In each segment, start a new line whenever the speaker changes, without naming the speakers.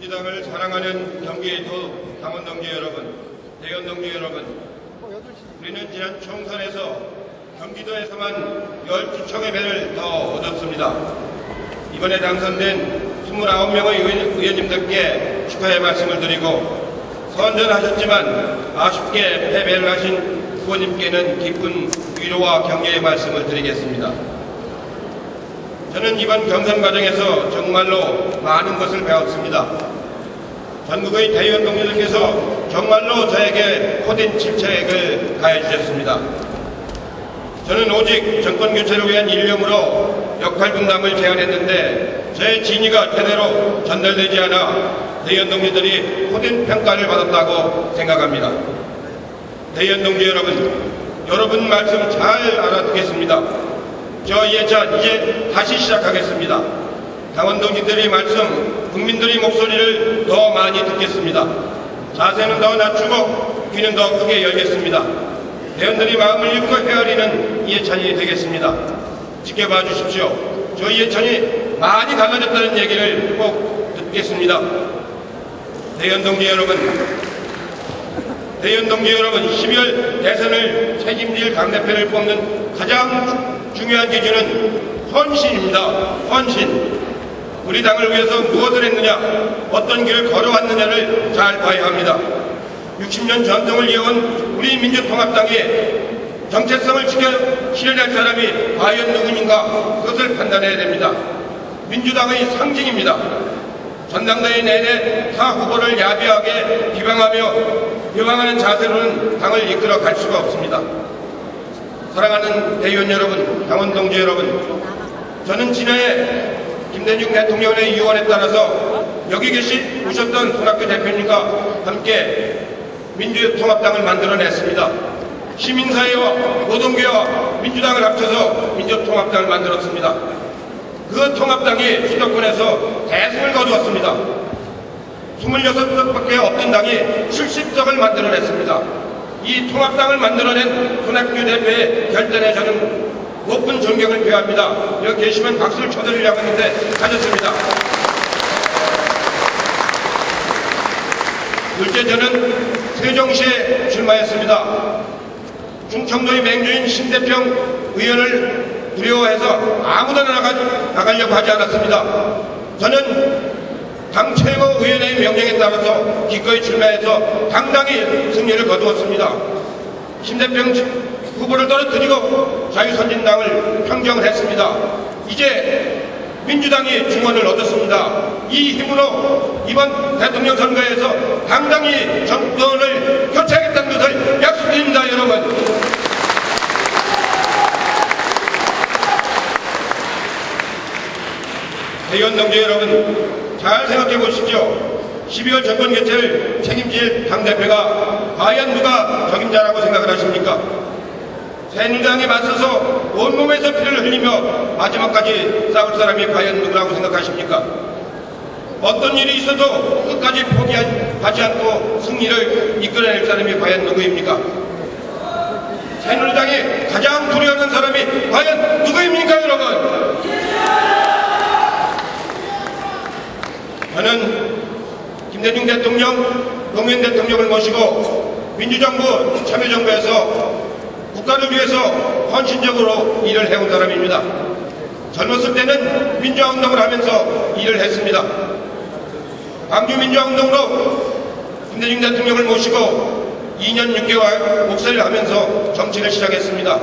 민주당을 사랑하는 경기도 당원 동지 여러분, 대의원 동지 여러분, 우리는 지난 총선에서 경기도에서만 12척의 배를 더 얻었습니다. 이번에 당선된 29명의 의원님들께 축하의 말씀을 드리고 선전하셨지만 아쉽게 패배를 하신 후보님께는 깊은 위로와 격려의 말씀을 드리겠습니다. 저는 이번 경선 과정에서 정말로 많은 것을 배웠습니다. 전국의 대의원 동료들께서 정말로 저에게 코딘 칭찬을 가해주셨습니다. 저는 오직 정권교체를 위한 일념으로 역할 분담을 제안했는데 저의 진의가 제대로 전달되지 않아 대의원 동지들이 코딘 평가를 받았다고 생각합니다. 대의원 동지 여러분 말씀 잘 알아듣겠습니다. 저 이해찬 이제 다시 시작하겠습니다. 당원 동지들의 말씀, 국민들의 목소리를 더 많이 듣겠습니다. 자세는 더 낮추고 귀는 더 크게 열겠습니다. 대원들의 마음을 읽고 헤아리는 이해찬이 되겠습니다. 지켜봐 주십시오. 저 이해찬이 많이 달라졌다는 얘기를 꼭 듣겠습니다. 대의원 동지 여러분, 12월 대선을 책임질 당대표를 뽑는 가장 중요한 기준은 헌신입니다. 헌신. 우리 당을 위해서 무엇을 했느냐, 어떤 길을 걸어왔느냐를 잘 봐야 합니다. 60년 전통을 이어온 우리 민주통합당이 정체성을 실현할 사람이 과연 누구인가, 그것을 판단해야 됩니다. 민주당의 상징입니다. 전당대회 내내 타 후보를 야비하게 비방하는 자세로는 당을 이끌어 갈 수가 없습니다. 사랑하는 대의원 여러분, 당원 동지 여러분, 저는 지난해 김대중 대통령의 유언에 따라서 여기 오셨던 손학규 대표님과 함께 민주통합당을 만들어냈습니다. 시민사회와 노동계와 민주당을 합쳐서 민주통합당을 만들었습니다. 그 통합당이 수도권에서 대승을 거두었습니다. 26석밖에 없던 당이 70석을 만들어냈습니다. 이 통합당을 만들어낸 손학규 대표의 결단에 저는 높은 존경을 표합니다. 여기 계시면 박수를 쳐드리려고 했는데 가졌습니다. 둘째, 저는 세종시에 출마했습니다. 충청도의 맹주인 심대평 의원을 두려워해서 아무데나 나가려고 하지 않았습니다. 저는 당 최고위원회의 명령에 따라서 기꺼이 출마해서 당당히 승리를 거두었습니다. 심대평 후보를 떨어뜨리고 자유선진당을 평정을 했습니다. 이제 민주당이 중원을 얻었습니다. 이 힘으로 이번 대통령 선거에서 당당히 정권을 교체하겠다는 것을 약속드립니다. 여러분, 대의원 동지 여러분, 잘 생각해 보십시오. 12월 정권 교체를 책임질 당대표가 과연 누가 적임자라고 생각을 하십니까? 새누리당에 맞서서 온몸에서 피를 흘리며 마지막까지 싸울 사람이 과연 누구라고 생각하십니까? 어떤 일이 있어도 끝까지 포기하지 않고 승리를 이끌어낼 사람이 과연 누구입니까? 새누리당이 가장 두려워하는 사람이 과연 누구입니까, 여러분? 저는 김대중 대통령, 노무현 대통령을 모시고 민주정부, 참여정부에서 국가를 위해서 헌신적으로 일을 해온 사람입니다. 젊었을 때는 민주화운동을 하면서 일을 했습니다. 광주민주화운동으로 김대중 대통령을 모시고 2년 6개월 목사를 하면서 정치를 시작했습니다.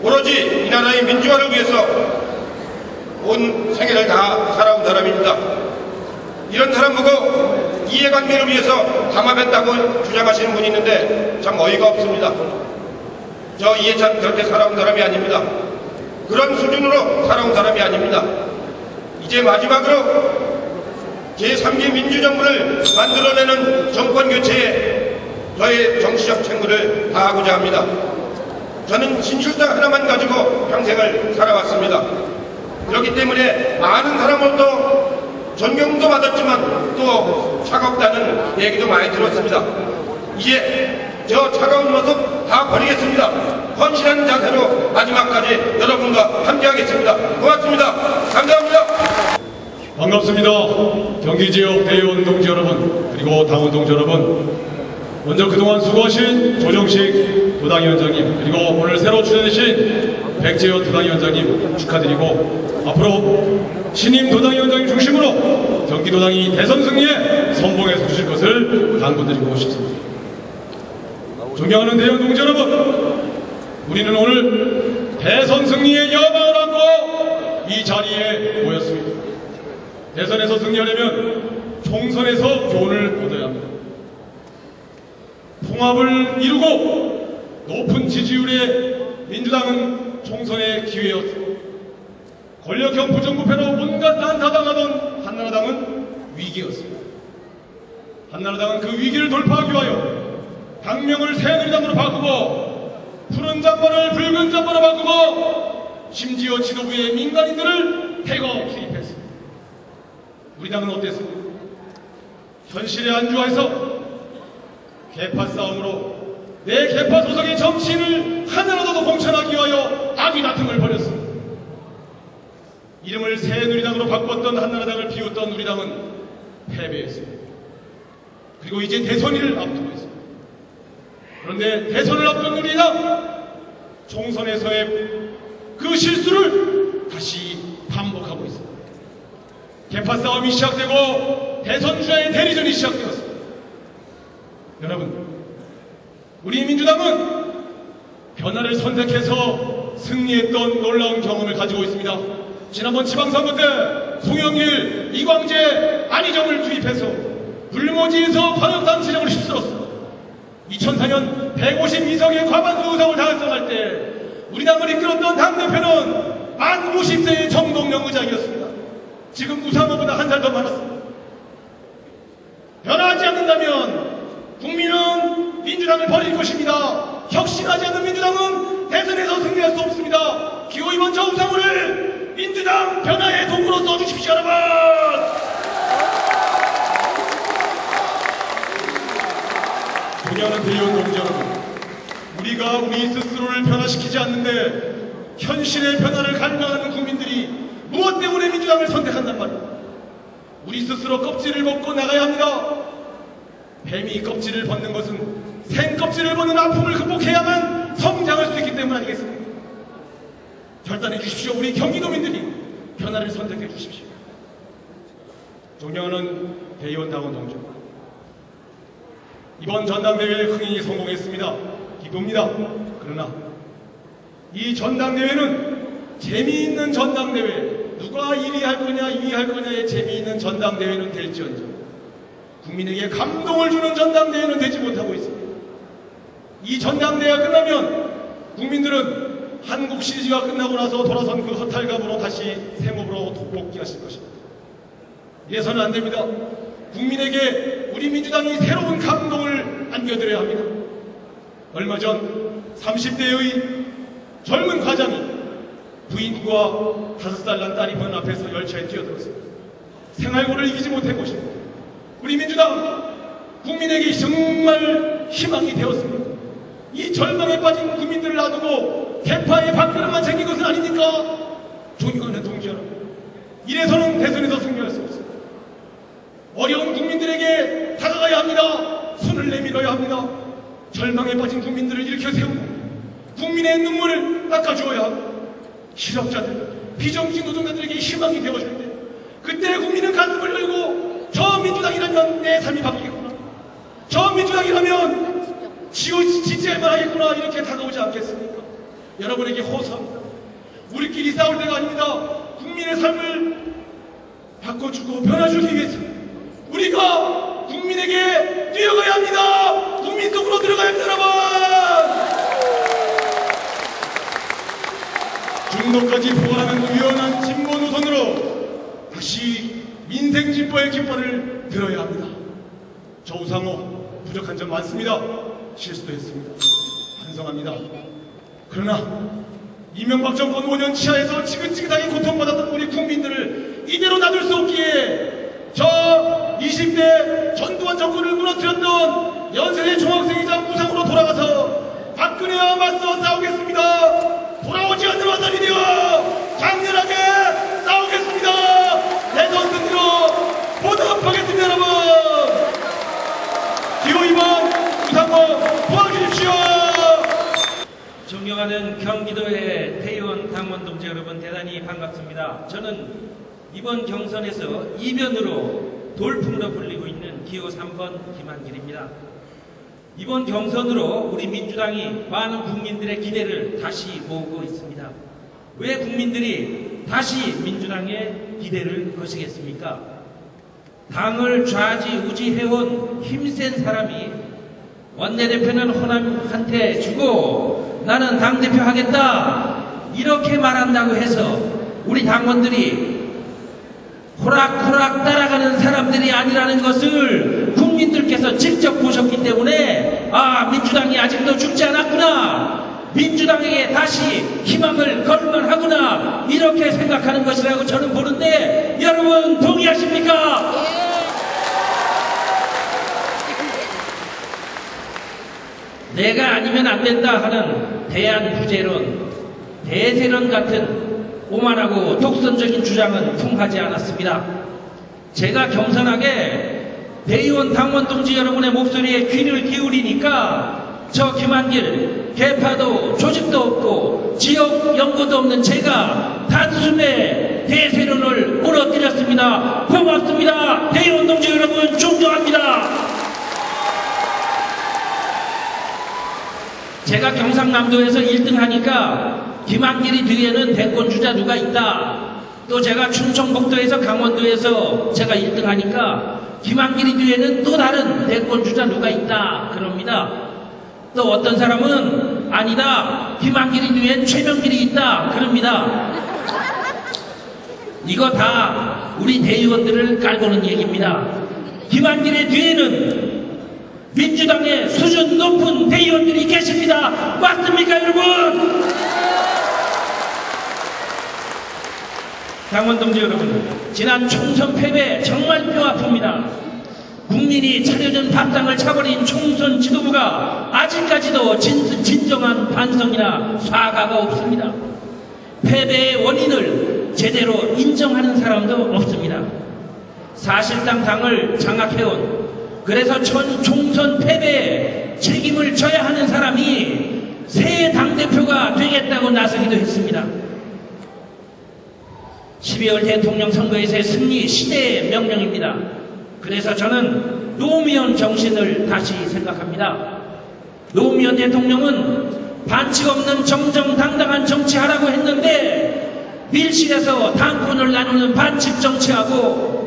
오로지 이 나라의 민주화를 위해서 온 생애를 다 살아온 사람입니다. 이런 사람 보고 이해관계를 위해서 담합했다고 주장하시는 분이 있는데 참 어이가 없습니다. 저 이해찬 그렇게 살아온 사람이 아닙니다. 그런 수준으로 살아온 사람이 아닙니다. 이제 마지막으로 제3기 민주정부를 만들어내는 정권교체에 저의 정치적 책무를 다하고자 합니다. 저는 진실성 하나만 가지고 평생을 살아왔습니다. 그렇기 때문에 많은 사람으로부터 존경도 받았지만 또 차갑다는 얘기도 많이 들었습니다. 이제 저 차가운 모습 다 버리겠습니다. 헌신하는 자세로 마지막까지 여러분과 함께하겠습니다. 고맙습니다. 감사합니다.
반갑습니다. 경기지역 대의원 동지 여러분, 그리고 당원 동지 여러분, 먼저 그동안 수고하신 조정식 도당위원장님, 그리고 오늘 새로 출연하신 백재현 도당위원장님 축하드리고, 앞으로 신임 도당위원장님 중심으로 경기도당이 대선 승리에 선봉해 주실 것을 당부드리고 싶습니다. 존경하는 대의원 동지 여러분, 우리는 오늘 대선 승리의 야망을 안고 이 자리에 모였습니다. 대선에서 승리하려면 총선에서 교훈을 얻어야 합니다. 통합을 이루고 높은 지지율의 민주당은 총선의 기회였습니다. 권력형 부정부패로 온갖 난타당하던 한나라당은 위기였습니다. 한나라당은 그 위기를 돌파하기 위하여 당명을 새누리당으로 바꾸고 푸른 잠바를 붉은 잠바로 바꾸고 심지어 지도부의 민간인들을 대거 투입했습니다. 우리 당은 어땠습니까? 현실에 안주해서 계파 싸움으로 내 계파 소속의 정치인을 하나라도 공천하기 위하여 악의 다툼을 벌였습니다. 이름을 새누리당으로 바꿨던 한나라당을 비웃던 우리 당은 패배했습니다. 그리고 이제 대선을 앞두고 있습니다. 그런데 대선을 앞둔 우리 당 총선에서의 그 실수를 다시 반복하고 있습니다. 계파 싸움이 시작되고 대선 주자의 대리전이 시작되었습니다. 여러분, 우리 민주당은 변화를 선택해서 승리했던 놀라운 경험을 가지고 있습니다. 지난번 지방선거 때 송영길, 이광재, 안희정을 투입해서 불모지에서 광역단체장을 휩쓸었습니다. 2004년 152석의 과반수 의석을 달성할 때 우리 당을 이끌었던 당대표는 만 50세의 정동영 의장이었습니다. 지금 우상호보다 한 살 더 많았습니다. 변화하지 않는다면 국민은 민주당을 버릴 것입니다. 혁신하지 않는 민주당은 대선에서 승리할 수 없습니다. 기호 2번 저 우상호를 민주당 변화의 도구로 써주십시오, 여러분. 존경하는 대의원 동지 여러분, 우리가 우리 스스로를 변화시키지 않는데 현실의 변화를 갈망하는 국민들이 무엇 때문에 민주당을 선택한단 말이에요? 우리 스스로 껍질을 벗고 나가야 합니다. 뱀이 껍질을 벗는 것은 생껍질을 벗는 아픔을 극복해야만 성장할 수 있기 때문 아니겠습니까? 결단해 주십시오. 우리 경기도민들이 변화를 선택해 주십시오. 존경하는 대의원 당원 동지, 이번 전당대회에 흥행이 성공했습니다. 기쁩니다. 그러나 이 전당대회는 재미있는 전당대회, 누가 1위 할 거냐 2위 할 거냐의 재미있는 전당대회는 될지언정 국민에게 감동을 주는 전당대회는 되지 못하고 있습니다. 이 전당대회가 끝나면 국민들은 한국 시리즈가 끝나고 나서 돌아선 그 허탈감으로 다시 생업으로 복귀하실 것입니다. 이래서는 안 됩니다. 국민에게 우리 민주당이 새로운 감동을 안겨드려야 합니다. 얼마 전 30대의 젊은 과장이 부인과 5살 난 딸이 보는 앞에서 열차에 뛰어들었습니다. 생활고를 이기지 못한 것입니다. 우리 민주당 국민에게 정말 희망이 되었습니다. 이 절망에 빠진 국민들을 놔두고 개파의 밥그릇만 챙긴 것은 아닙니까? 존경하는 동지 여러분, 이래서는 대선에서 승리할 수 없습니다. 어려운 국민들에게 다가가야 합니다. 손을 내밀어야 합니다. 절망에 빠진 국민들을 일으켜 세우고 국민의 눈물을 닦아주어야 합니다. 실업자들, 비정규직 노동자들에게 희망이 되어줄 때 그때 국민은 가슴을 열고 저 민주당이라면 내 삶이 바뀌겠구나, 저 민주당이라면 지지할만 하겠구나, 이렇게 다가오지 않겠습니까? 여러분에게 호소합니다. 우리끼리 싸울 때가 아닙니다. 국민의 삶을 바꿔주고 변화주기 위해서 우리가 국민에게 뛰어가야 합니다. 국민 속으로 들어가야 합니다, 여러분. 중도까지 포괄하는 유연한 진보 노선으로 다시 민생 진보의 깃발을 들어야 합니다. 저 우상호 부족한 점 많습니다. 실수도 했습니다. 반성합니다. 그러나 이명박 정권 5년 치하에서 지긋지긋하게 고통받았던 우리 국민들을 이대로 놔둘 수 없기에 저 20대 전두환 정권을 무너뜨렸던 연세대 중학생이자 우상호로 돌아가서 박근혜와 맞서 싸우겠습니다. 돌아오지 않는 와사리되어 강렬하게 싸우겠습니다. 대선 승리
존경하는 경기도의 대의원 당원 동지 여러분, 대단히 반갑습니다. 저는 이번 경선에서 이변으로 돌풍으로 불리고 있는 기호 3번 김한길입니다. 이번 경선으로 우리 민주당이 많은 국민들의 기대를 다시 모으고 있습니다. 왜 국민들이 다시 민주당에 기대를 거시겠습니까? 당을 좌지우지해온 힘센 사람이 원내대표는 호남한테 주고 나는 당대표 하겠다 이렇게 말한다고 해서 우리 당원들이 호락호락 따라가는 사람들이 아니라는 것을 국민들께서 직접 보셨기 때문에 민주당이 아직도 죽지 않았구나, 민주당에게 다시 희망을 걸만하구나 이렇게 생각하는 것이라고 저는 보는데, 여러분 동의하십니까? 내가 아니면 안 된다 하는 대안부재론, 대세론 같은 오만하고 독선적인 주장은 통하지 않았습니다. 제가 겸손하게 대의원 당원 동지 여러분의 목소리에 귀를 기울이니까 저 김한길 개파도 조직도 없고 지역 연고도 없는 제가 단숨에 대세론을 무너뜨렸습니다. 고맙습니다. 대의원 동지 여러분 존경합니다. 제가 경상남도에서 1등 하니까 김한길이 뒤에는 대권주자 누가 있다. 또 제가 충청북도에서 강원도에서 제가 1등 하니까 김한길이 뒤에는 또 다른 대권주자 누가 있다 그럽니다. 또 어떤 사람은 아니다, 김한길이 뒤엔 최명길이 있다 그럽니다. 이거 다 우리 대의원들을 깔보는 얘기입니다. 김한길의 뒤에는 민주당의 수준 높은 대의원들이 계십니다. 맞습니까 여러분? 당원 동지 여러분, 지난 총선 패배 정말 뼈 아픕니다. 국민이 차려준 밥상을 차버린 총선 지도부가 아직까지도 진정한 반성이나 사과가 없습니다. 패배의 원인을 제대로 인정하는 사람도 없습니다. 사실상 당을 장악해온, 그래서 총선 패배에 책임을 져야 하는 사람이 새 당대표가 되겠다고 나서기도 했습니다. 12월 대통령 선거에서의 승리 시대의 명령입니다. 그래서 저는 노무현 정신을 다시 생각합니다. 노무현 대통령은 반칙 없는 정정당당한 정치하라고 했는데 밀실에서 당권을 나누는 반칙 정치하고,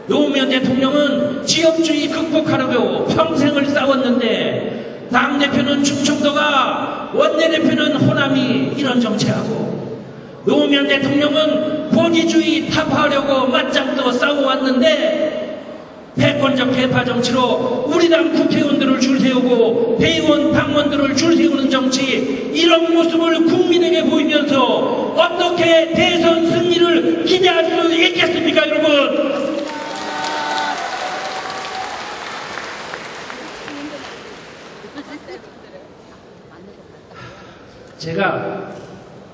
노무현 대통령은 지역주의 극복하려고 평생을 싸웠는데 당대표는 충청도가, 원내대표는 호남이 이런 정치하고, 노무현 대통령은 권위주의 타파하려고 맞짱도 싸워왔는데 패권적 개파 정치로 우리 당 국회의원들을 줄 세우고 대의원 당원들을 줄 세우는 정치, 이런 모습을 국민에게 보이면서 어떻게 대선 승리를 기대할 수 있겠습니까 여러분? 제가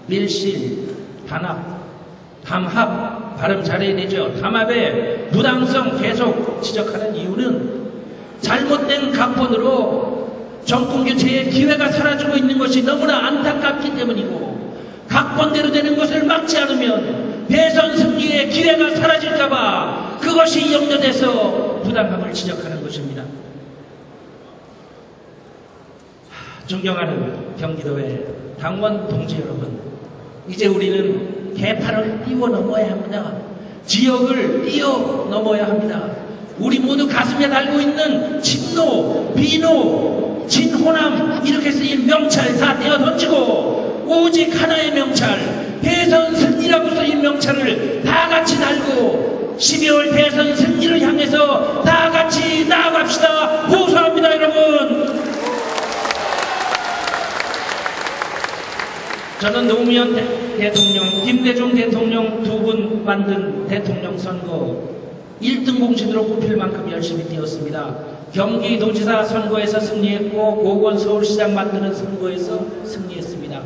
밀실, 단합, 담합 발음 잘해야 되죠. 담합의 부당성 계속 지적하는 이유는 잘못된 각본으로 정권교체의 기회가 사라지고 있는 것이 너무나 안타깝기 때문이고, 각본대로 되는 것을 막지 않으면 대선 승리의 기회가 사라질까봐 그것이 염려돼서 부당함을 지적하는 것입니다. 존경하는 경기도의 당원 동지 여러분, 이제 우리는 개파를 뛰어넘어야 합니다. 지역을 뛰어넘어야 합니다. 우리 모두 가슴에 달고 있는 진노, 비노, 진호남 이렇게 쓰인 명찰 다 떼어 던지고 오직 하나의 명찰, 대선 승리라고 쓰인 명찰을 다 같이 달고 12월 대선 승리를 향해서 다 같이 나아갑시다. 호소합니다 여러분. 저는 노무현 대통령, 김대중 대통령 두 분 만든 대통령 선거 1등 공신으로 뽑힐 만큼 열심히 뛰었습니다. 경기도지사 선거에서 승리했고 고건 서울시장 만드는 선거에서 승리했습니다.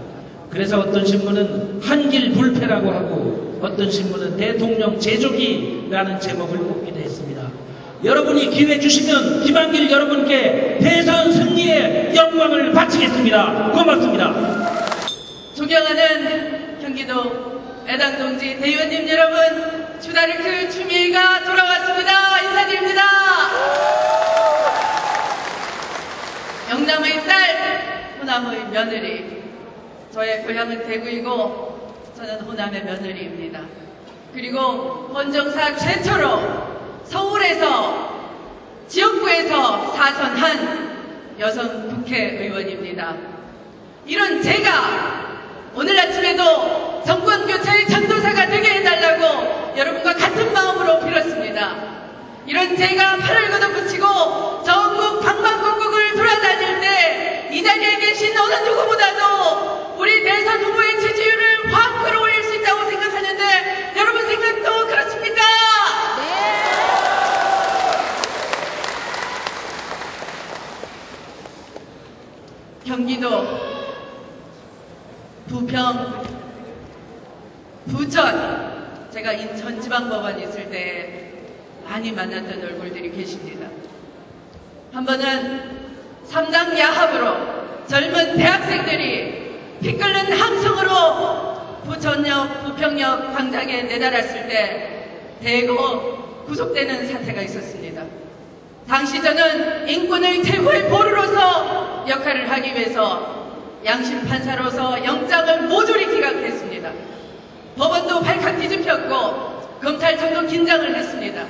그래서 어떤 신문은 한길 불패라고 하고 어떤 신문은 대통령 제조기라는 제목을 뽑기도 했습니다. 여러분이 기회 주시면 김한길 여러분께 대선 승리의 영광을 바치겠습니다. 고맙습니다.
존경하는 경기도 애당동지 대의원님 여러분, 주다르크 추미애가 돌아왔습니다. 인사드립니다. 영남의 딸, 호남의 며느리. 저의 고향은 대구이고 저는 호남의 며느리입니다. 그리고 헌정사 최초로 서울에서 지역구에서 사선한 여성 국회의원입니다. 이런 제가 오늘 아침에도 정권교체의 전도사가 되게 해달라고 여러분과 같은 마음으로 빌었습니다. 이런 제가 팔을 걷어붙이고 전국 방방곡곡을 돌아다닐 때 이 자리에 계신 어느 누구보다도 우리 대선 후보의 지지율을 확 끌어올릴 수 있다고 생각하는데 여러분 생각도 그렇습니까? 경기도 부평, 부천, 제가 인천지방법원 있을 때 많이 만났던 얼굴들이 계십니다. 한 번은 삼당 야합으로 젊은 대학생들이 피 끓는 함성으로 부천역, 부평역 광장에 내달았을 때 대거 구속되는 사태가 있었습니다. 당시 저는 인권의 최고의 보루로서 역할을 하기 위해서 양심 판사로서 영장을 모조리 기각했습니다. 법원도 발칵 뒤집혔고 검찰청도 긴장을 했습니다.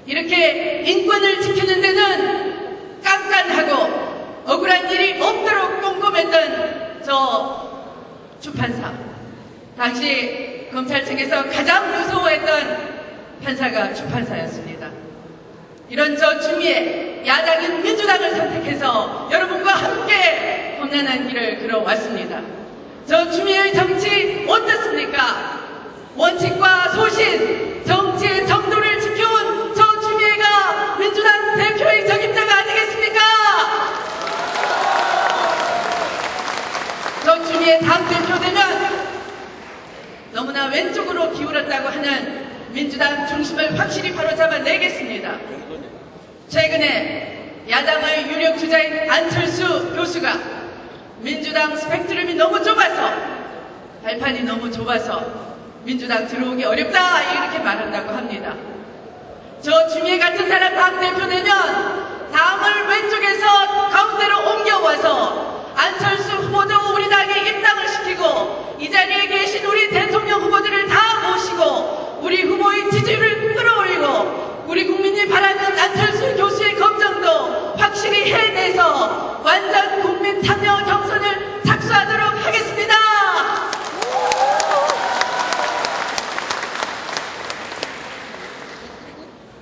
이렇게 인권을 지키는 데는 깐깐하고 억울한 일이 없도록 꼼꼼했던 저 주판사. 당시 검찰청에서 가장 무서워했던 판사가 주판사였습니다. 이런 저 추미애 야당인 민주당을 선택해서 여러분과 함께 험난한 길을 걸어왔습니다. 저 추미애의 정치 어떻습니까? 원칙과 소신, 정치의 정도를 지켜온 저 추미애가 민주당 대표의 적임자가 아니겠습니까? 저 추미애 당대표 되면 너무나 왼쪽으로 기울었다고 하는 민주당 중심을 확실히 바로잡아내겠습니다. 최근에 야당의 유력 주자인 안철수 교수가 민주당 스펙트럼이 너무 좁아서, 발판이 너무 좁아서 민주당 들어오기 어렵다 이렇게 말한다고 합니다. 저 추미애 같은 사람 당대표 되면 당을 왼쪽에서 가운데로 옮겨와서 안철수 후보도 우리 당에 입당을 시키고 이 자리에 계신 우리 대통령 후보들을 다 모시고 우리 후보의 지지율을 끌어올리고 우리 국민이 바라는 안철수 교수의 걱정도 확실히 해내서 완전 국민 참여 경선을 착수하도록 하겠습니다.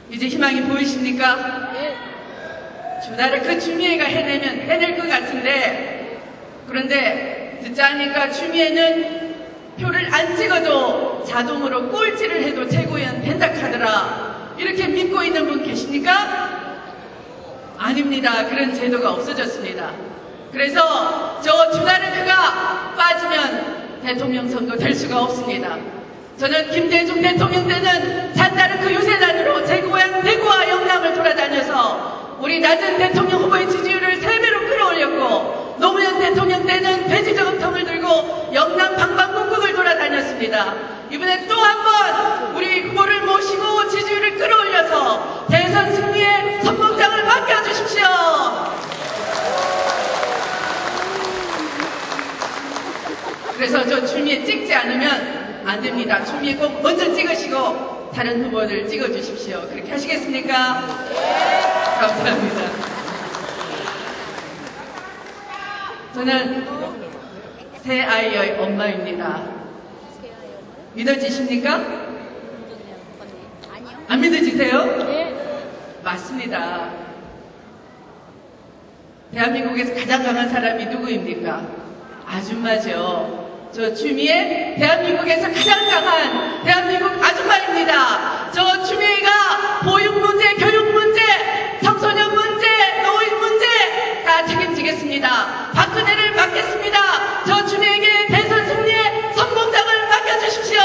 이제 희망이 보이십니까? 주다르크 추미애가 해내면 해낼 것 같은데, 그런데 듣자 하니까 추미애는 표를 안 찍어도 자동으로 꼴찌를 해도 최고위원 된다 카더라. 이렇게 믿고 있는 분 계십니까? 아닙니다. 그런 제도가 없어졌습니다. 그래서 저 주다르크가 빠지면 대통령 선거 될 수가 없습니다. 저는 김대중 대통령 때는 잔다르크 유세단으로 제 고향 대구와 영남을 돌아다녀서 우리 낮은 대통령 후보의 지지율을 3배로 끌어올렸고, 노무현 대통령 때는 돼지저금통을 들고 영남 방방곡곡을 돌아다녔습니다. 이번에 또 한 번 우리 후보를 모시고 지지율을 끌어올려서 대선 승리의 선봉장을 맡겨주십시오. 그래서 저 추미애 찍지 않으면 안 됩니다. 추미애 꼭 먼저 찍으시고 다른 후보들 찍어주십시오. 그렇게 하시겠습니까? 감사합니다. 저는 세 아이의 엄마입니다. 믿어지십니까? 안 믿어지세요? 맞습니다. 대한민국에서 가장 강한 사람이 누구입니까? 아줌마죠. 저 추미애 대한민국에서 가장 강한 대한민국 아줌마입니다. 저 추미애가 보육 문제, 교육 문제, 청소년 문제, 노인 문제 다 책임지겠습니다. 박근혜를 맡겠습니다. 저 추미애에게 대선 승리의 선봉장을 맡겨주십시오.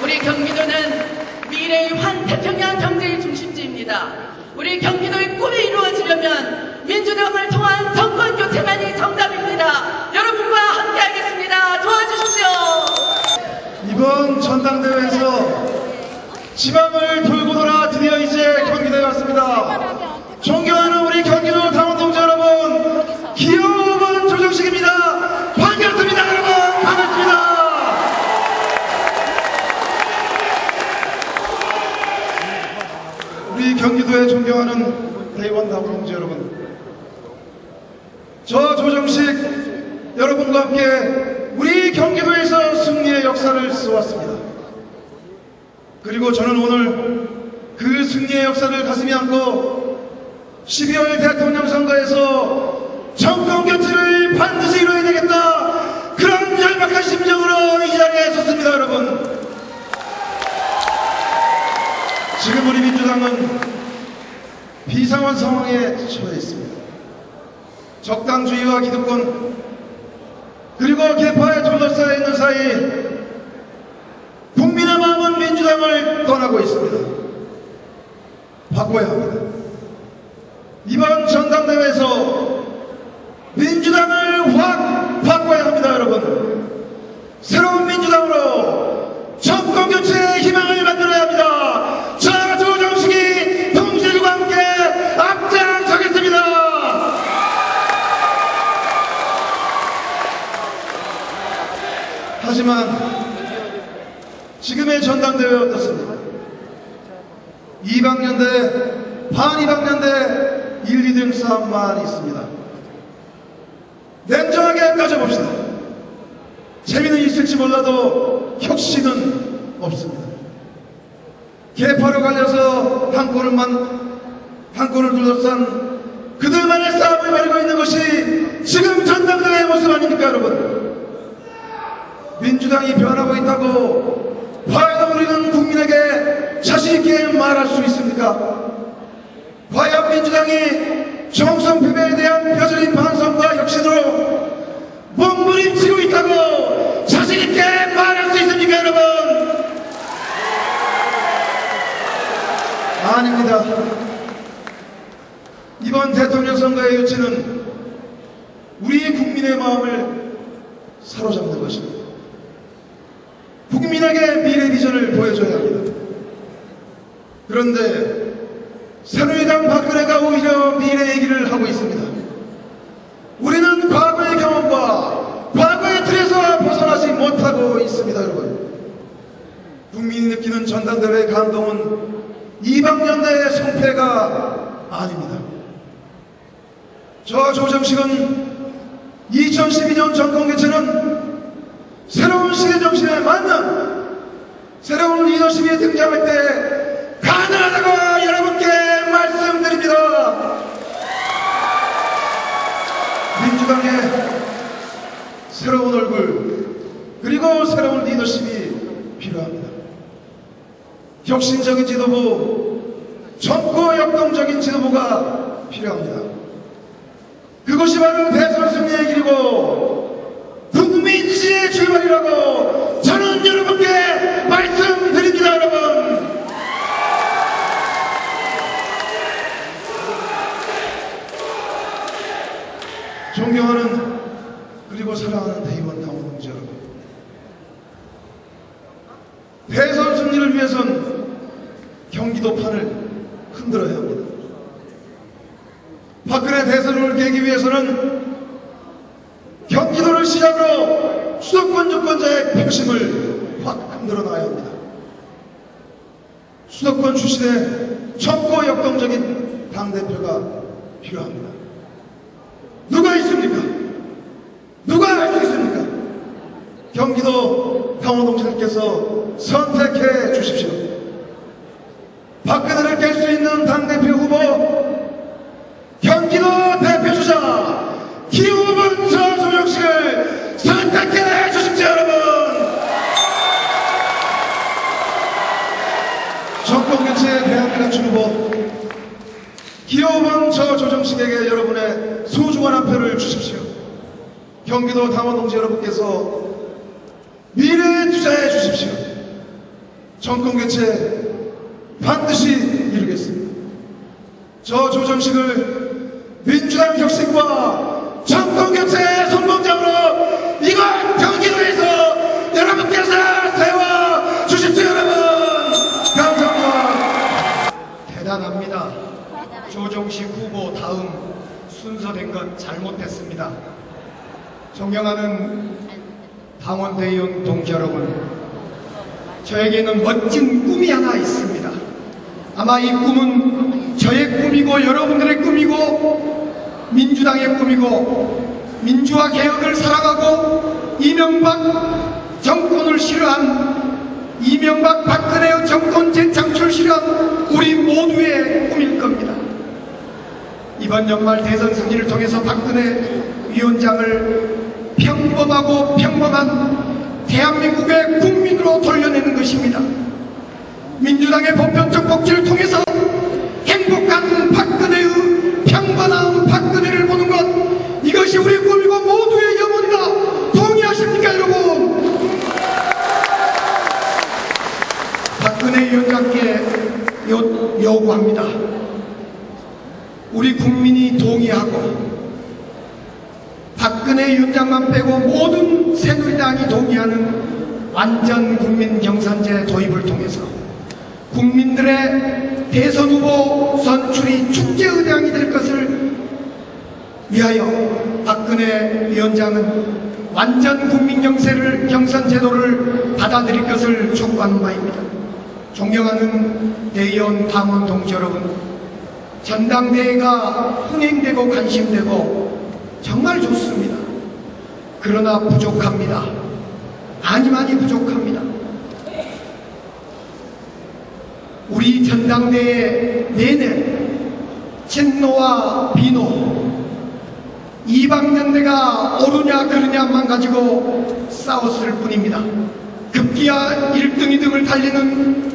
우리 경기도는 미래의 환태평양 경제의 중심지입니다. 우리 경기도의 꿈이 이루어지려면 민주당을 통한 정권 교체만이 정답입니다. 여러분과 함께하겠습니다. 도와주십시오.
이번 전당대회에서 지방을 돌고 돌아 드디어 이제 경기도에 왔습니다. 존경하는 우리 경기도 당원 동지 여러분, 기호번 조정식입니다. 반갑습니다. 여러분, 반갑습니다. 우리 경기도에 존경하는 대의원 당원 동지 여러분, 저 조정식 여러분과 함께 우리 경기도에서 승리의 역사를 써왔습니다. 그리고 저는 오늘 그 승리의 역사를 가슴에 안고 12월 대통령 선거에서 정권 교체를 반드시 이뤄야 되겠다, 그런 열박한 심정으로 이 자리에 섰습니다. 여러분, 지금 우리 민주당은 비상한 상황에 처해 있습니다. 적당주의와 기득권 그리고 계파에 둘러싸여 있는 사이 국민의 마음은 민주당을 떠나고 있습니다. 바꿔야 합니다. 이번 전당대회에서 민주당을 확 바꿔야 합니다. 여러분, 새로운 민주당으로 정권교체의 희망을 만들어야 합니다. 저 조정식이 동지들과 함께 앞장서겠습니다. 하지만 지금의 전당대회 어떻습니까? 이방연대, 반이방연대 1, 2등 싸움만 있습니다. 냉정하게 따져봅시다. 재미는 있을지 몰라도 혁신은 없습니다. 계파로 갈려서 한 골을 둘러싼 그들만의 싸움을 벌이고 있는 것이 지금 전당대회의 모습 아닙니까, 여러분? 민주당이 변하고 있다고 과연 우리는 국민에게 자신있게 말할 수 있습니까? 과연 민주당이 정성패배에 대한 뼈저린 반성과 혁신으로 몸부림치고 있다고 자신있게 말할 수 있습니까, 여러분? 아닙니다. 이번 대통령 선거의 요체는 우리 국민의 마음을 사로잡는 것입니다. 국민에게 미래 비전을 보여줘야 합니다. 그런데 새누리당 박근혜가 오히려 미래 얘기를 하고 있습니다. 우리는 과거의 경험과 과거의 틀에서 벗어나지 못하고 있습니다. 여러분, 국민이 느끼는 전당대회 감동은 이방연대의 성패가 아닙니다. 저 조정식은 2012년 정권교체는 새로운 시대 정신에 맞는 새로운 리더십이 등장할 때 가능하다고 여러분께 말씀드립니다. 민주당의 새로운 얼굴 그리고 새로운 리더십이 필요합니다. 혁신적인 지도부, 젊고 역동적인 지도부가 필요합니다. 그것이 바로 대선 승리의 길이고 국민지의 출발이라고 저는 여러분께 말씀드립니다. 여러분, 존경하는 그리고 사랑하는 대의원 당원 동지 여러분, 대선 승리를 위해선 경기도판을 흔들어야 합니다. 박근혜 대선을 깨기 위해서는 경기도를 시작으로 수도권 주권자의 표심을 확 흔들어 놔야 합니다. 수도권 출신의 젊고 역동적인 당대표가 필요합니다. 누가 있습니까? 누가 할 수 있습니까? 경기도 당원 동지들께서 선택해 주십시오. 박근혜를 깰 수 있는 당대표 후보, 경기도 대표주자 기호번 저 조정식을 선택해 주십시오. 여러분, 정권교체의 대한민국 후보 기호번 저 조정식에게 여러분의 소중한 한 표를 주십시오. 경기도 당원 동지 여러분께서 미래에 투자해 주십시오. 정권교체 반드시 이루겠습니다. 저 조정식을 민주당 혁신과 정권교체 선봉장으로 이곳 경기도에서 여러분께서 세워 주십시오. 여러분 감사합니다. 대단합니다. 조정식 후보 다음 순서된 것 잘못됐습니다. 존경하는 당원대의원 동지 여러분, 저에게는 멋진 꿈이 하나 있습니다. 아마 이 꿈은 저의 꿈이고 여러분들의 꿈이고 민주당의 꿈이고 민주화 개혁을 사랑하고 이명박 정권을 싫어한 이명박 박근혜의 정권 재창출 싫어한 우리 모두의 꿈일 겁니다. 이번 연말 대선 승리를 통해서 박근혜 위원장을 평범하고 평범한 대한민국의 국민으로 돌려내는 것입니다. 민주당의 보편적 복지를 통해서 행복한 박근혜의 평범한 박근혜를 보는 것, 이것이 우리 꿈이고 모두의 염원이다. 동의하십니까 여러분? 박근혜 위원장께 요구합니다. 우리 국민이 동의하고 박근혜 위원장만 빼고 모든 새누리당이 동의하는 완전 국민 경선제 도입을 통해서 국민들의 대선 후보 선출이 축제의장이 될 것을 위하여 박근혜 위원장은 완전 국민 경선 제도를 받아들일 것을 촉구하는 바입니다. 존경하는 대의원 당원 동지 여러분, 전당대회가 흥행되고 관심되고 정말 좋습니다. 그러나 부족합니다. 많이 부족합니다. 우리 전당대회 내내 친노와 비노, 이방연대가 옳으냐 그르냐만 가지고 싸웠을 뿐입니다. 급기야 1등, 2등을 달리는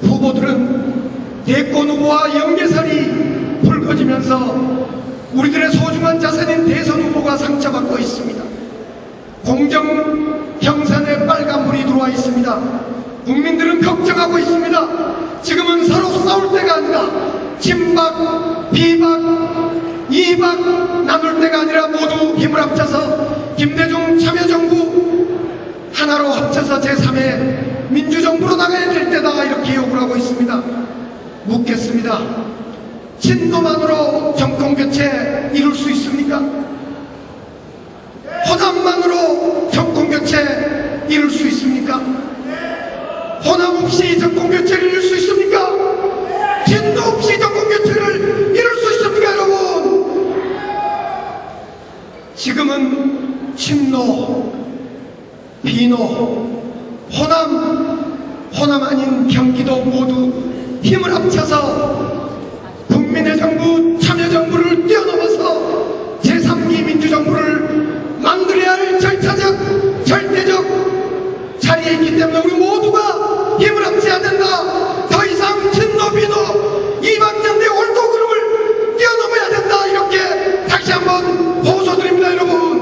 후보들은 대권 후보와 연계살이 불거지면서 우리들의 소중한 자산인 대선 후보가 상처받고 있습니다. 공정 경선에 빨간불이 들어와 있습니다. 국민들은 걱정하고 있습니다. 지금은 서로 싸울 때가 아니라 친박, 비박, 이박 나눌 때가 아니라 모두 힘을 합쳐서 김대중 참여정부 하나로 합쳐서 제3의 민주정부로 나가야 될 때다, 이렇게 요구를 하고 있습니다. 묻겠습니다. 친노만으로 정권교체 이룰 수 있습니까? 호남만으로 정권교체 이룰 수 있습니까? 호남 없이 정권교체를 이룰 수 있습니까? 친노 없이 정권교체를 이룰 수 있습니까 여러분? 지금은 친노, 비노, 호남 아닌 경기도 모두 힘을 합쳐서 국민의 정부, 참여정부를 뛰어넘어서 제3기 민주정부를 만들어야 할 절차적, 절대적 자리에 있기 때문에 우리 모두가 힘을 합쳐야 된다. 더 이상 친노, 비노, 이방연대 옳고 그름을 뛰어넘어야 된다. 이렇게 다시 한번 호소드립니다 여러분.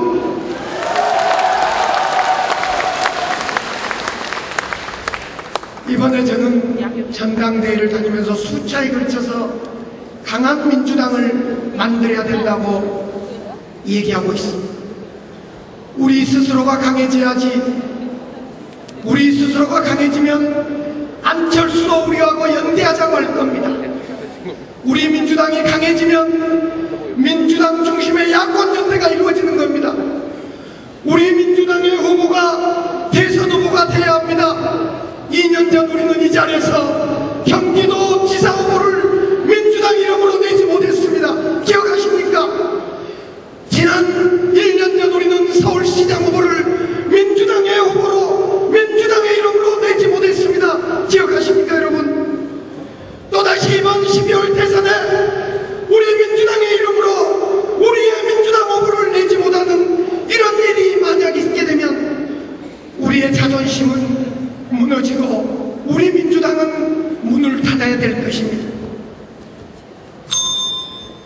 이번에 저는 전당대회를 다니면서 숫자에 걸쳐서 강한 민주당을 만들어야 된다고 얘기하고 있습니다. 우리 스스로가 강해져야지. 우리 스스로가 강해지면 안철수도 우리하고 연대하자고 할 겁니다. 우리 민주당이 강해지면 민주당 중심의 야권연대가 이루어지는 겁니다. 우리 민주당의 후보가 대선 후보가 돼야 합니다. 2년 전 우리는 이 자리에서 경기도 지사 후보를 민주당 이름으로 내지 못했습니다. 기억하십니까? 지난 1년 전 우리는 서울시장 후보를 민주당의 후보로 민주당의 이름으로 내지 못했습니다. 기억하십니까 여러분? 또다시 이번 12월 대선에 우리 민주당의 이름으로 우리의 민주당 후보를 내지 못하는 이런 일이 만약 있게 되면 우리의 자존심은 무너지고 우리 민주당은 문을 닫아야 될 것입니다.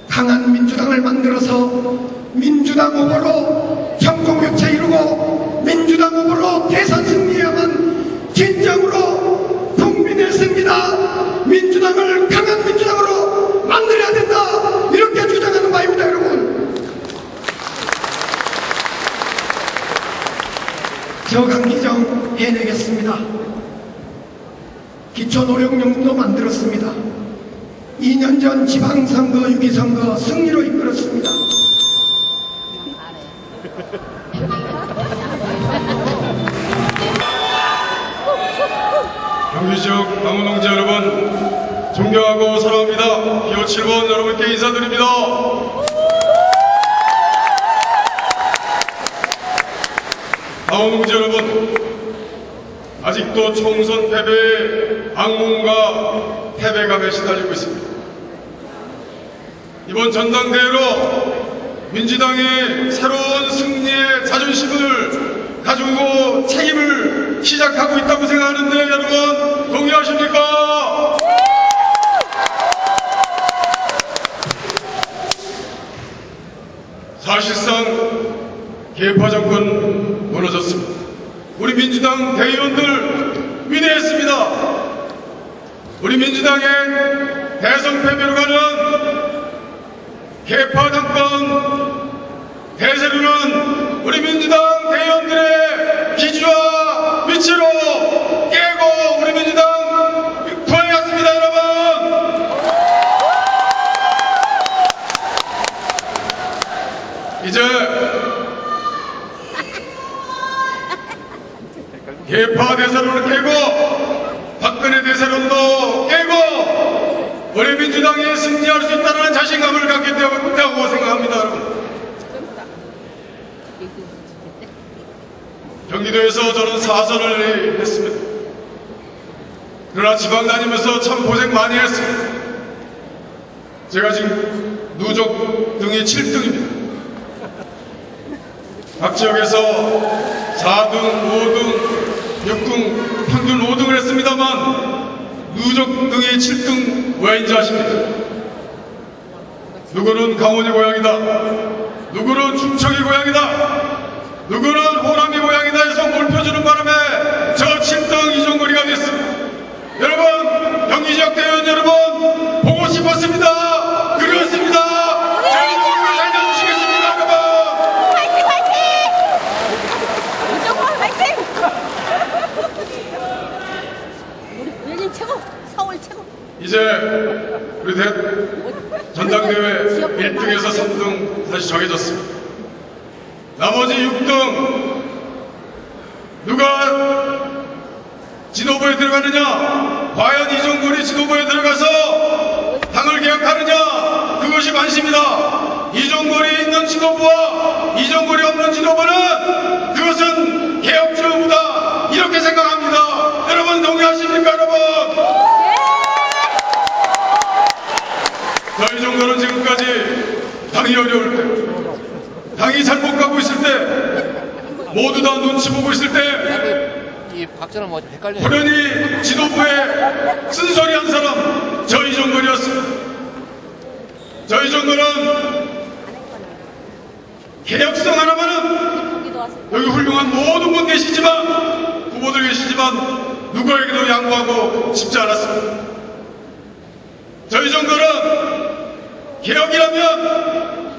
강한 민주당을 만들어서 민주당 후보로 정권교체 이루고 민주당 후보로 대선 승리해야만 진정으로 국민의 승리다. 민주당을 강한 민주당으로 만들어야 된다. 이렇게 주장하는 바입니다 여러분.
만들었습니다. 기초노령령도 만들었습니다. 2년 전 지방선거, 6.2선거 승리로 이끌었습니다.
경기 지역 당원동지 여러분, 존경하고 사랑합니다. 기호 7번 여러분께 인사드립니다. 당원동지 여러분, 아직도 총선 패배의 악몽과 패배감에 시달리고 있습니다. 이번 전당대회로 민주당의 새로운 승리의 자존심을 가지고 책임을 시작하고 있다고 생각하는데 여러분 동의하십니까? 사실상 계파 정권 무너졌습니다. 우리 민주당 대의원들 위대했습니다. 우리 민주당의 대선 패배로 가는 계파 정권 대세로는 우리 민주당 대의원들의 기지와 위치로 깨고 우리 민주당 구해갔습니다. 여러분, 이제 계파 대세론을 깨고 박근혜 대세론도 깨고 우리 민주당이 승리할 수 있다는 자신감을 갖게 되었다고 생각합니다. 여러분, 경기도에서 저는 4선을 했습니다. 그러나 지방 다니면서 참 고생 많이 했습니다. 제가 지금 누적 등이 7등입니다. 각 지역에서 4등, 5등, 6등, 평균 5등을 했습니다만 누적 등이 7등 왜인지 아십니까? 누구는 강원이 고향이다, 누구는 충청이 고향이다, 누구는 호남이 고향이다 해서 몰펴주는 바람에 저 7등 이종거리가 됐습니다. 여러분, 경기 지역 대의원 여러분 보고 싶었습니다. 그리웠습니다. 저희 이종거리 살려주시겠습니까 여러분?
화이팅 화이팅! 이종걸 화이팅! 우리 요즘 최고, 서울 최고.
이제 우리 전당대회 1등에서 3등 다시 정해졌습니다. 나머지 6등 누가 지도부에 들어가느냐, 과연 이종걸이 지도부에 들어가서 당을 개혁하느냐, 그것이 관심이다. 이종걸이 있는 지도부와 이종걸이 없는 지도부는 그것은 개혁지도부다, 이렇게 생각합니다. 여러분 동의하십니까? 여러분, 자, 이종걸은 지금까지 당이 어려울 때, 당이 잘못 가고 있을 때, 모두 다 눈치 보고 있을 때
이 박전은 뭐 헷갈려요.
호련히 지도부에 쓴소리 한 사람 저 이종걸이었습니다. 저 이종걸은 개혁성 하나만은 여기 훌륭한 모든 분 계시지만, 후보들 계시지만 누구에게도 양보하고 싶지 않았습니다. 저 이종걸은 개혁이라면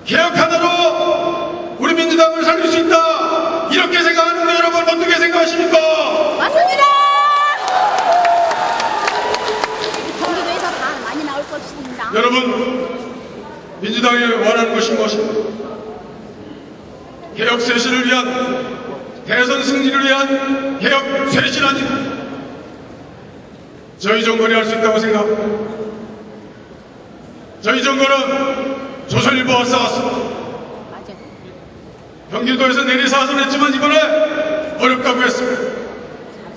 개혁 하나로 우리 민주당을 살릴 수 있다, 이렇게 생각하는데 여러분 어떻게 생각하십니까?
맞습니다! 경기도에서 다 많이 나올 것입니다.
여러분, 민주당이 원하는 것이 무엇입니까? 개혁 쇄신을 위한, 대선 승리를 위한 개혁 쇄신 아닙니까? 저 이종걸이 할 수 있다고 생각합니다. 저 이종걸은 조선일보와 싸웠습니다. 경기도에서 내리사선 했지만 이번에 어렵다고 했습니다.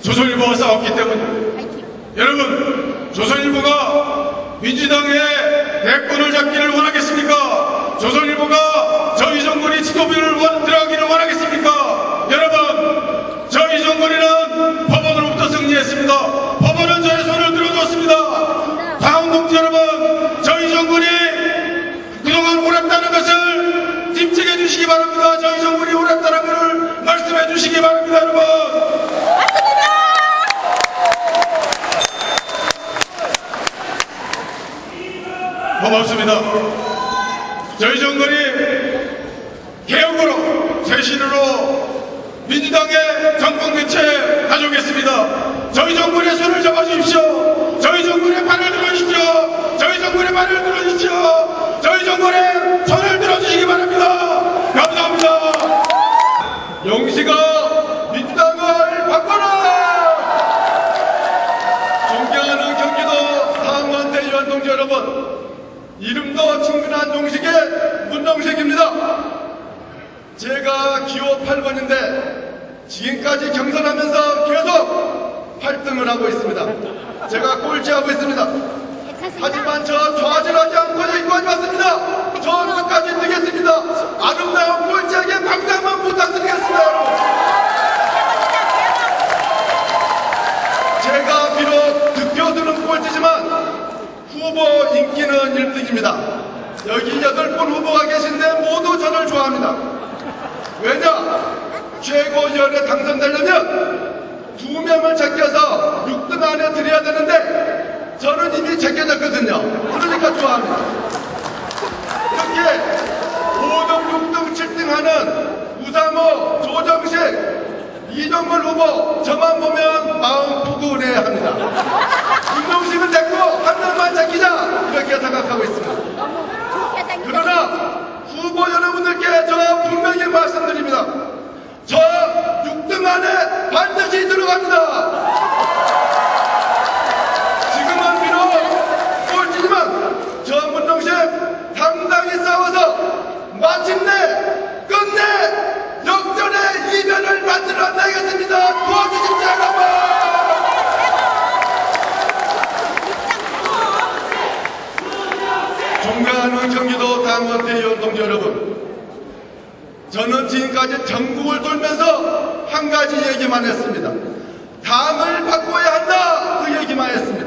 조선일보와 싸웠기 때문에. 여러분, 조선일보가 민주당의 대권을 잡기를 원하겠습니까? 조선일보가 저 이종걸이 지도부를 들어가기를 원하겠습니까? 여러분, 저 이종걸이는 법원으로부터 승리했습니다. 법원은 저의 손을 들어줬습니다. 당원동지 여러분, 저 이종걸이 그동안 옳았다는 것을 찜찍해 주시기 바랍니다. 저 이종걸이 옳았다는 것을 말씀해 주시기 바랍니다. 여러분, 고맙습니다. 저 이종걸이 개혁으로, 쇄신으로
민주당의 정권교체 가져오겠습니다. 저희 정권의 손을 잡아주십시오. 저희 정권의 발을 들어주십시오. 저희 정권의 발을 들어주십시오. 저희 정권의 손을 들어주시기 바랍니다. 감사합니다.
영시가 민주당을 바꿔라! 존경하는 경기도 상원 대의원 동지 여러분, 이름도 친근한 용식의 문용식입니다. 제가 기호 8번인데 지금까지 경선하면서 계속 활동을 하고 있습니다. 제가 꼴찌하고 있습니다. 하지만 저 좌절하지 않고 여기까지 왔습니다. 저 끝까지 뛰겠습니다. 아름다운 꼴찌에게 방장만 부탁드리겠습니다, 여러분. 제가 비록 득표수는 꼴찌지만 후보 인기는 1등입니다. 여기 8분 후보가 계신데 모두 저를 좋아합니다. 왜냐? 최고위원에 당선되려면 2명을 제껴서 6등 안에 들여야 되는데 저는 이미 제껴졌거든요. 그러니까 좋아합니다. 이렇게 5등, 6등, 7등 하는 우상호, 조정식, 이정걸 후보 저만 보면 마음 푸근해합니다. 문용식은 됐고 한 명만 제끼자 이렇게 생각하고 있습니다. 그러나 후보 여러분들께 저 분명히 말씀드립니다. 저 6등 안에 반드시 들어갑니다. 지금은 비록 꼴찌지만 저 문용식 당당히 싸워서 마침내 끝내 역전의 이변을 만들어내겠습니다. 도와주십시오, 여러분. 존경하는 경기도 당원 대의원 동지 여러분, 저는 지금까지 전국을 돌면서 한 가지 얘기만 했습니다. 당을 바꿔야 한다, 그 얘기만 했습니다.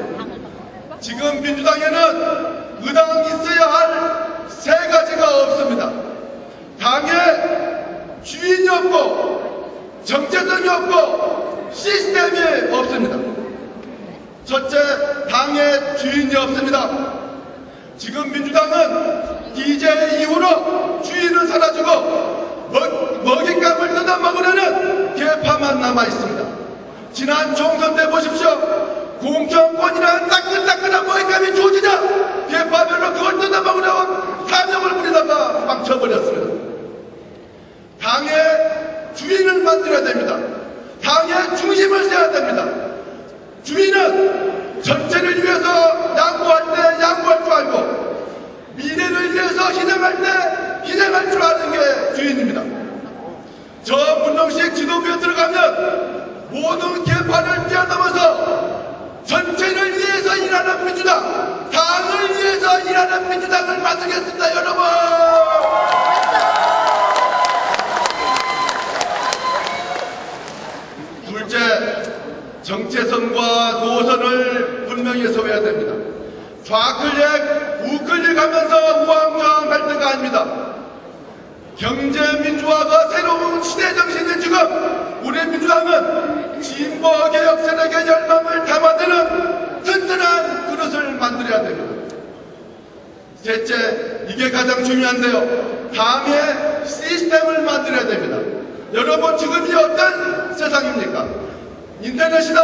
지금 민주당에는 의당 있어야 할 세 가지가 없습니다. 당에 주인이 없고 정체성이 없고 시스템이 없습니다. 첫째, 당에 주인이 없습니다. 지금 민주당은 DJ 이후로 주인은 사라지고 먹잇감을 뜯어먹으려는 개파만 남아있습니다. 지난 총선 때 보십시오. 공천권이라는 따끈따끈한 먹잇감이 주어지자 개파별로 그걸 뜯어먹으려고 사정을 부리다가 망쳐버렸습니다. 당의 주인을 만들어야 됩니다. 당의 중심을 세워야 됩니다. 주인은 전체를 위해서 양보할 때 양보할 줄 알고 미래를 위해서 희생할 때 희생할 줄 아는 게 주인입니다. 저 문용식 지도부에 들어가면 모든 개파를 뛰어넘어서 전체를 위해서 일하는 민주당, 당을 위해서 일하는 민주당을 만들겠습니다, 여러분. 둘째, 정체성과 노선을 분명히 세워야 됩니다. 좌클릭, 우클릭 하면서 우왕좌왕할 때가 아닙니다. 경제민주화가 새로운 시대정신인 지금 우리 민주당은 진보개혁 세력의 열망을 담아내는 든든한 그릇을 만들어야 됩니다. 셋째, 이게 가장 중요한데요. 당의 시스템을 만들어야 됩니다. 여러분, 지금이 어떤 세상입니까? 인터넷이다,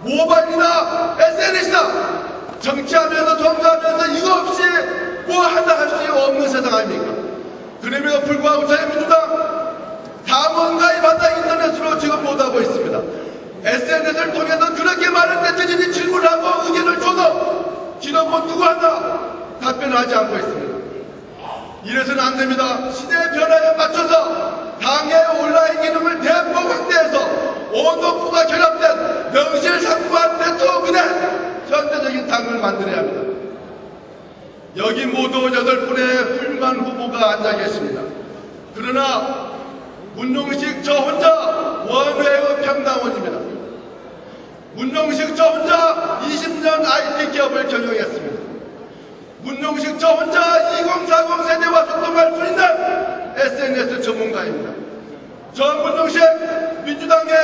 모바일이다, SNS이다. 정치하면서 정부하면서 이거 없이 뭐 하나 할 수 없는 세상 아닙니까? 그럼에도 불구하고 저희 민주당 당원 가입한다 인터넷으로 지금 못하고 있습니다. SNS를 통해서 그렇게 많은 네티즌이 질문하고 의견을 줘도 지금 뭐 누구 하나 답변을 하지 않고 있습니다. 이래서는 안 됩니다. 시대의 변화에 맞춰서 당의 온라인 기능을 대폭 확대해서 온도프가 결합된 명실상부한 네트워크된 현대적인 당을 만들어야 합니다. 여기 모두 8분의 훌륭한 후보가 앉아 계십니다. 그러나 문용식 저 혼자 원외의 평당원입니다. 문용식 저 혼자 20년 IT 기업을 경영했습니다. 문용식 저 혼자 2040 세대와 소통할 수 있는 SNS 전문가입니다. 저 문용식 민주당의